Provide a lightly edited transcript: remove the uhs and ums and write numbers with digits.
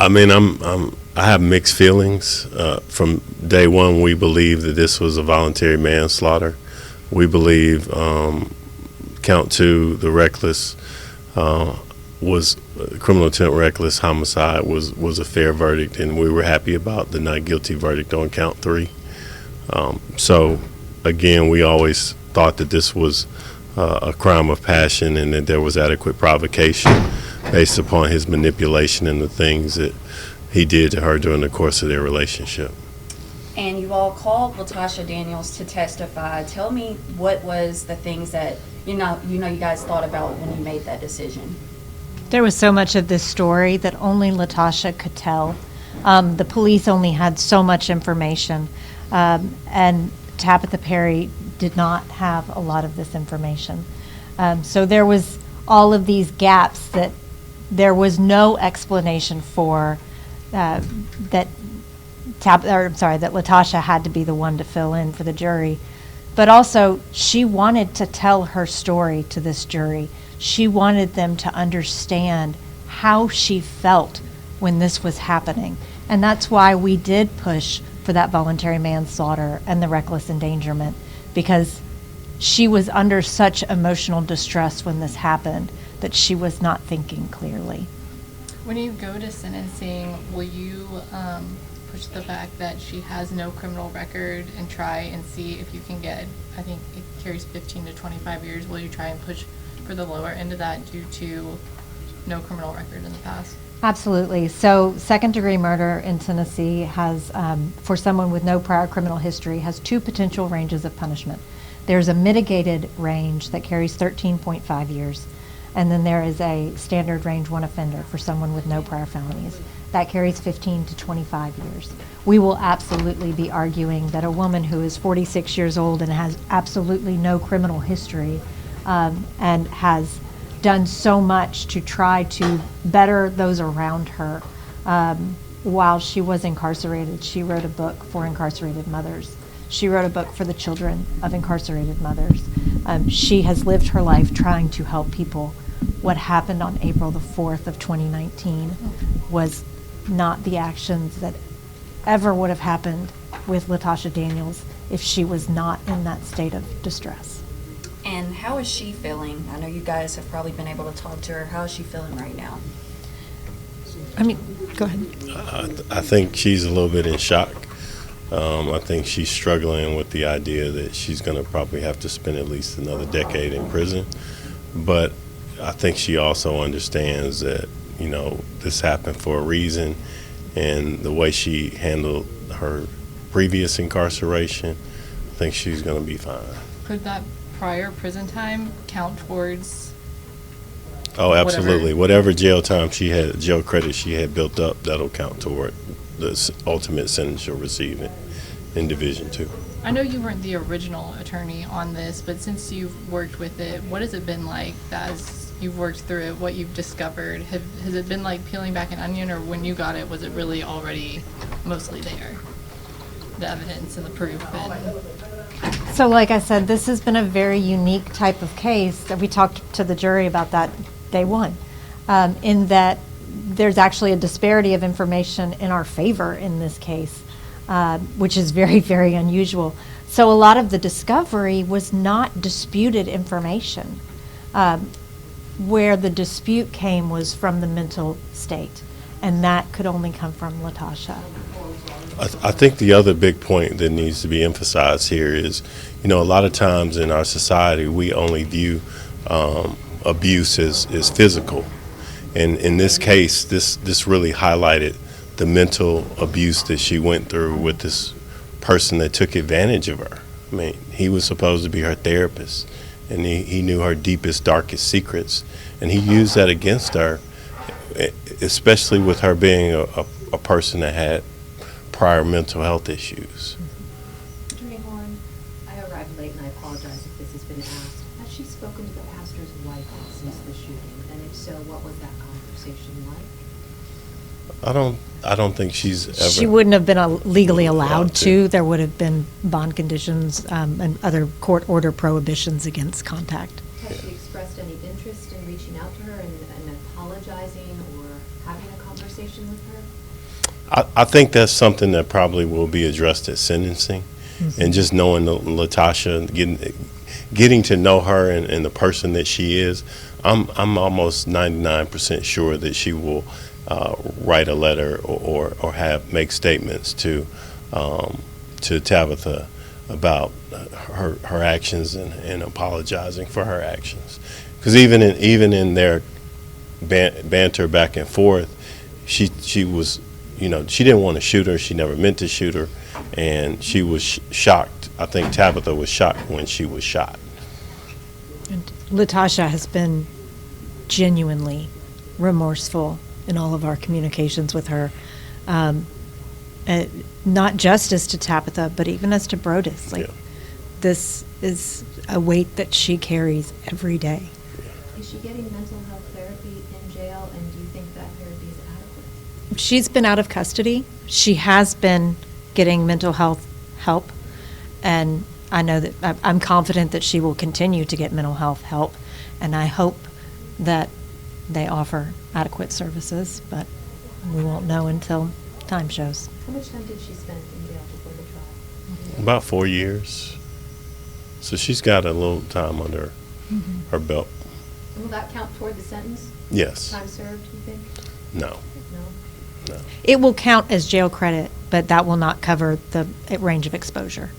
I mean, I have mixed feelings. From day one, we believe that this was a voluntary manslaughter. We believe count two, the reckless, was criminal intent reckless homicide was a fair verdict, and we were happy about the not guilty verdict on count three. So, again, we always thought that this was a crime of passion and that there was adequate provocation based upon his manipulation and the things that he did to her during the course of their relationship. And you all called Latoshia Daniels to testify. Tell me what was the things that you guys thought about when you made that decision. There was so much of this story that only Latoshia could tell. The police only had so much information, and Tabitha Perry did not have a lot of this information. So there was all of these gaps that there was no explanation for, that Latoshia had to be the one to fill in for the jury. But also, she wanted to tell her story to this jury. She wanted them to understand how she felt when this was happening. And that's why we did push for that voluntary manslaughter and the reckless endangerment, because she was under such emotional distress when this happened that she was not thinking clearly. When you go to sentencing, will you push the fact that she has no criminal record and try and see if you can get, I think it carries 15 to 25 years, will you try and push for the lower end of that due to no criminal record in the past? Absolutely. So second-degree murder in Tennessee has, for someone with no prior criminal history, has two potential ranges of punishment. There's a mitigated range that carries 13.5 years, and then there is a standard range one offender for someone with no prior felonies. That carries 15 to 25 years. We will absolutely be arguing that a woman who is 46 years old and has absolutely no criminal history and has done so much to try to better those around her. While she was incarcerated, she wrote a book for incarcerated mothers. She wrote a book for the children of incarcerated mothers. She has lived her life trying to help people. What happened on April the 4th of 2019 was not the actions that ever would have happened with Latoshia Daniels if she was not in that state of distress. And how is she feeling? I know you guys have probably been able to talk to her. How is she feeling right now? I mean, go ahead. I think she's a little bit in shock. I think she's struggling with the idea that she's going to probably have to spend at least another decade in prison. But I think she also understands that, this happened for a reason, and the way she handled her previous incarceration, I think she's going to be fine. Could that prior prison time count towards? Oh, absolutely. Whatever jail time she had, jail credit she had built up, that'll count toward the ultimate sentence she'll receive in Division 2. I know you weren't the original attorney on this, but since you've worked with it, what has it been like as you've worked through it, what you've discovered? Has it been like peeling back an onion, or when you got it, was it really already mostly there? The evidence and the proof? So like I said, this has been a very unique type of case that we talked to the jury about that day one, in that there's actually a disparity of information in our favor in this case, which is very, very unusual. So a lot of the discovery was not disputed information. Where the dispute came was from the mental state, and that could only come from Latoshia. I think the other big point that needs to be emphasized here is, a lot of times in our society we only view abuse as physical. And in this case, this really highlighted the mental abuse that she went through with this person that took advantage of her. I mean, he was supposed to be her therapist, and he knew her deepest, darkest secrets, and he used that against her, especially with her being a person that had prior mental health issues. Attorney Horn, I arrived late and I apologize if this has been asked. Has she spoken to the pastor's wife since the shooting? And if so, what was that conversation like? I don't think she's ever. She wouldn't have been legally allowed to. There would have been bond conditions and other court order prohibitions against contact. Has she expressed any interest in reaching out to her and apologizing or having a conversation? conversation with her? I think that's something that probably will be addressed at sentencing. And just knowing Latasha, getting to know her and the person that she is, I'm almost 99% sure that she will write a letter or make statements to Tabitha about her actions and apologizing for her actions. Because even in their banter back and forth, she was, she didn't want to shoot her. She never meant to shoot her, and she was shocked. I think Tabitha was shocked when she was shot. And Latasha has been genuinely remorseful in all of our communications with her, not just as to Tabitha, but even as to Brodus. Yeah. This is a weight that she carries every day. Is she getting mental health therapy in jail, and do you think that therapy is adequate? She's been out of custody. She has been getting mental health help, and I know that I'm confident that she will continue to get mental health help, and I hope that they offer adequate services, but we won't know until time shows. How much time did she spend in jail before the trial? About 4 years. So she's got a little time under her belt. Will that count toward the sentence? Yes. Time served, you think? No. No? No. It will count as jail credit, but that will not cover the range of exposure.